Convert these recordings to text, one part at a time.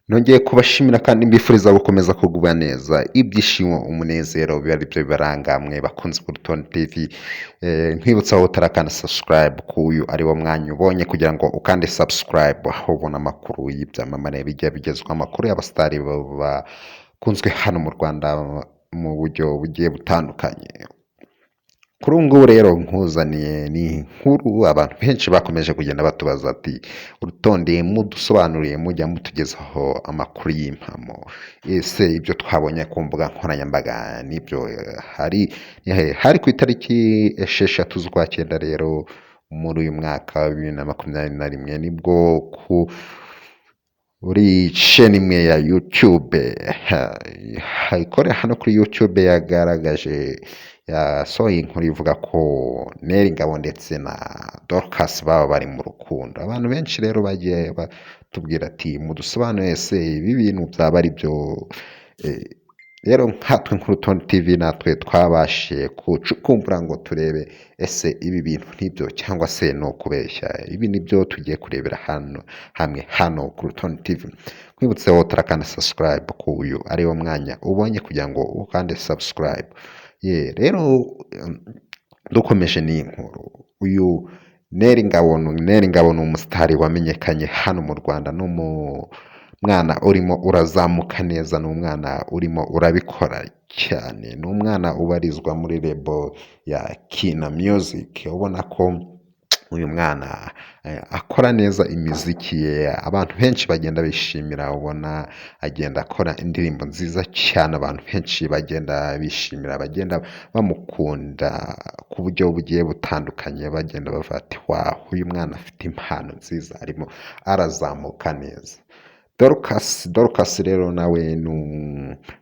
Nongeye kubashimira kandi mbifuriza gukomeza kugubwa neza, ibyishimo, umunezero bibe ari byo bibaranga mwe bakunzi b'Urutonde TV, nkwibutsa aho utarakanda subscribe k'uyu ari wo mwanya ubonye kugira ngo ukande subscribe, aho ubona amakuru y'ibyamamare bigiye bigezweho, amakuru y'abasitari bakunzwe hano mu Rwanda mu buryo bugiye butandukanye. Kuri ubu ngubu rero nkuzaniye ni inkuru abantu benshi bakomeje kugenda batubaza ati urutonde mudusobanuriye mujya mutugezaho amakuru y'impamo, ese ibyo twabonye ku mbuga nkoranyambaga nibyo hari ku itariki esheshatu z'ukwa cyenda rero muri uyu mwaka wa 2021 nibwo kuri sheni imwe ya YouTube ikorera hano kuri YouTube yasohoye inkuru ivuga ko Neri Ngabo ndetse na Dorcas baba bari mu rukundo. Abantu benshi rero bagiye batubwira ati mudusobanurire ese ibi bintu byaba ari byo. Rero nkatwe nk'Urutonde TV natwe twabashije kucukumbura ngo turebe ese ibi bintu nibyo cyangwa se ni ukubeshya. Ibi nibyo tugiye kurebera hano ku Rutonde TV. Nkwibutse wowe utarakanda subscribe k'uyu ari wo mwanya ubonye kugira ngo ukande subscribe. Rero dukomeje n'inkuru, uyu Neri Ngabo ni umusitari wamenyekanye hano mu Rwanda, ni umwana urimo urazamuka neza, ni umwana urimo urabikora cyane, ni umwana ubarizwa muri lebo ya Kina Music, ubona ko uyu mwana akora neza imiziki ye, abantu benshi bagenda bishimira, ubona agenda akora indirimbo nziza cyane, abantu benshi bagenda bishimira, bagenda bamukunda ku buryo bugiye butandukanye, bagenda bavuga ati wawu, uyu mwana afite impano nziza, arimo arazamuka neza. Dorcas rero nawe ni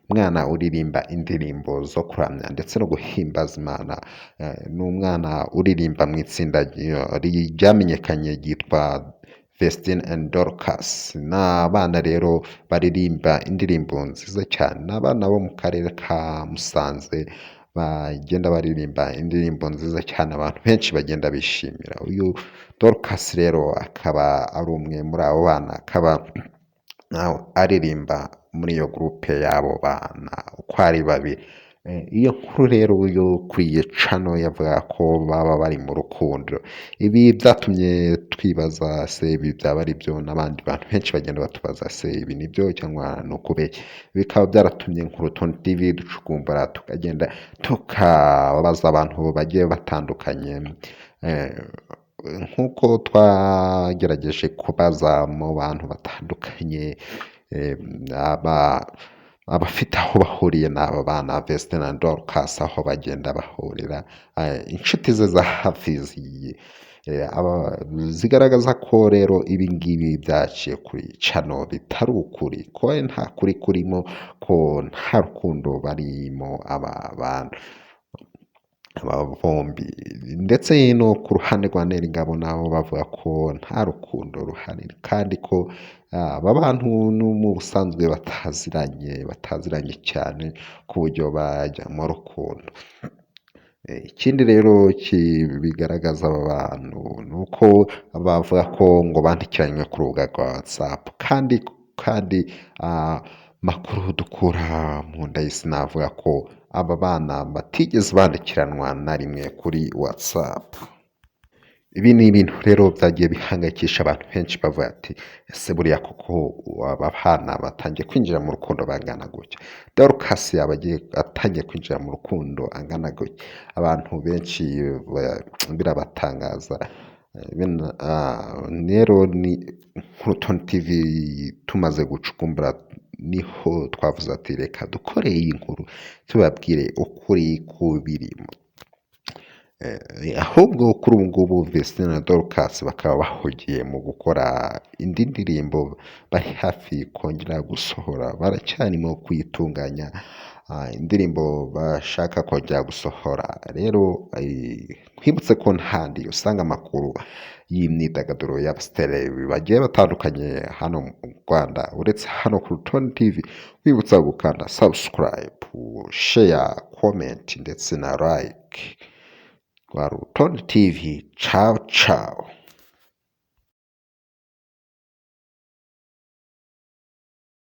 umwana uririmba indirimbo zo kuramya ndetse no guhimbaza Imana, ni umwana uririmba mu itsinda ryamenyekanye ryitwa Vestine and Dorcas. Ni abana rero baririmba indirimbo nziza cyane, ni abana bo mu karere ka Musanze bagenda baririmba indirimbo nziza cyane, abantu benshi bagenda bishimira. Uyu Dorcas rero akaba ari umwe muri abo bana, akaba aririmba muri iyo gurupe y'abo bana uko ari babiri. Iyo nkuru rero yo kuri iyo cano yavuga ko baba bari mu rukundo, ibi byatumye twibaza se ibi byaba ari byo, n'abandi bantu benshi bagenda batubaza se ibi ni byo cyangwa ni ukubeshya. Bikaba byaratumye nk'Urutonde TV ducukumbura, tukagenda tukabaza abantu bagiye batandukanye, nk'uko twagerageje kubaza mu bantu batandukanye, abafite aho bahuriye n'aba bana Vestine na Dorcas, aho bagenda bahurira, inshuti ze za hafi zigaragaza ko rero ibi ngibi byaciye kuri cano bitari ukuri, ko nta kuri kurimo, ko nta rukundo barimo aba bantu bombi, ndetse no ku ruhande rwa Neri Ngabo nabo bavuga ko nta rukundo ruhari, kandi ko aba bantu mu busanzwe bataziranye cyane ku buryo bajya mu rukundo. Ikindi rero bigaragaza aba bantu ni uko bavuga ko ngo bandikiranywe ku rubuga rwa WhatsApp, kandi makuru dukura mu nda y'isi navuga ko aba bana batigeze bandikiranwa na rimwe kuri WhatsApp. Ibi ni ibintu rero byagiye bihangayikisha abantu benshi, bavuga ati ese buriya koko aba bana batangiye kwinjira mu rukundo bangana gutya, Dorcas yaba atangiye kwinjira mu rukundo angana gutya. Abantu benshi birabatangaza. Rero ni nk'Urutonde TV tumaze gucukumbura, niho twavuze ati reka dukore iyi nkuru tubabwire ukuri kubirimo. Ahubwo kuri ubu ngubu Vestine na Dorcas bakaba bahugiye mu gukora indi ndirimbo, bari hafi kongera gusohora, baracyarimo kuyitunganya, indirimbo bashaka kongera gusohora. Rero twibutse ko ntahandi usanga amakuru y'imyidagaduro y'abasitari bagiye batandukanye hano mu Rwanda, uretse hano ku Rutonde TV. Wibutsa gukanda subscribe, share, comment ndetse na like. Kwa Rutonde TV, ciao ciao.